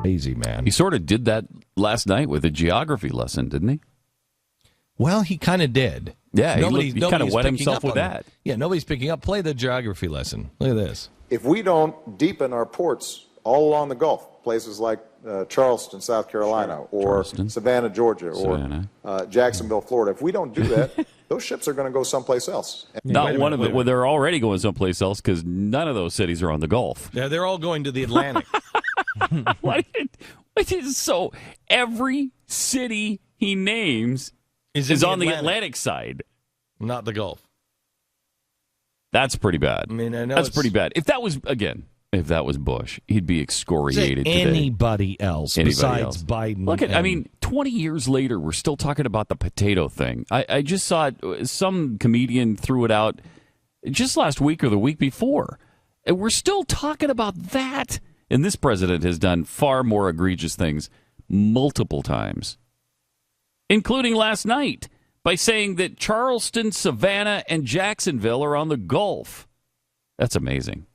crazy, man. He sort of did that last night with a geography lesson, didn't he? Well, he kind of did. Yeah, he kind of wet himself with that. Yeah, nobody's picking up. Play the geography lesson. Look at this. If we don't deepen our ports all along the Gulf, places like Charleston, South Carolina, or Savannah, Georgia, or Jacksonville, Florida, if we don't do that, those ships are going to go someplace else. Not one of them. Well, they're already going someplace else because none of those cities are on the Gulf. Yeah, they're all going to the Atlantic. So every city he names is on the Atlantic side, not the Gulf. That's pretty bad. I mean, I know that's pretty bad. If that was Bush, he'd be excoriated today. Anybody else besides Biden. Look at, 20 years later, we're still talking about the potato thing. I just saw it, some comedian threw it out just last week or the week before. And we're still talking about that. And this president has done far more egregious things multiple times, including last night by saying that Charleston, Savannah, and Jacksonville are on the Gulf. That's amazing.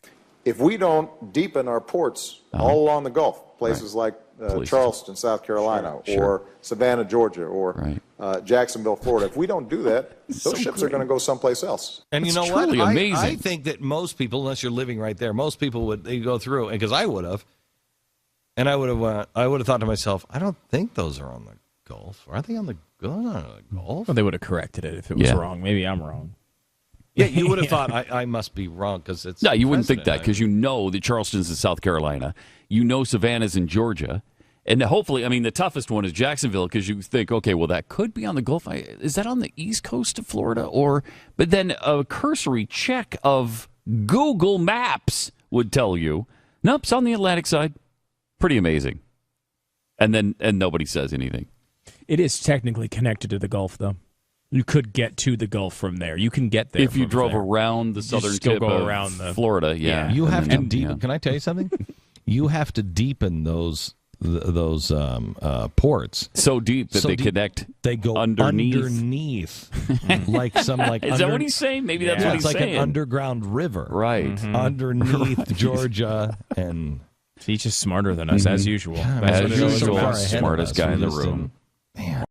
If we don't deepen our ports all along the Gulf, places like Charleston, South Carolina, or Savannah, Georgia, or Jacksonville, Florida, if we don't do that, those ships are going to go someplace else. And you know what? I think that most people, unless you're living right there, most people would go through, because I would have, and I would have thought to myself, I don't think those are on the Gulf. Are they on the Gulf? Well, they would have corrected it if it was wrong. Maybe I'm wrong. Yeah, you would have thought I must be wrong because it's. No, you wouldn't think that because you know that Charleston's in South Carolina. You know Savannah's in Georgia. And hopefully, the toughest one is Jacksonville because you think, okay, well, that could be on the Gulf. Is that on the east coast of Florida? But then a cursory check of Google Maps would tell you, nope, it's on the Atlantic side. Pretty amazing. And nobody says anything. It is technically connected to the Gulf, though. You could get to the Gulf from there. You can get there if you drove around the southern tip of Florida. Yeah, you have to deepen. Can I tell you something? You have to deepen those ports so deep that they connect. They go underneath like some Is that what he's saying? Maybe that's what he's saying. It's like an underground river, right? Underneath Georgia and. He's just smarter than us as usual. As usual, smartest guy in the room. Man,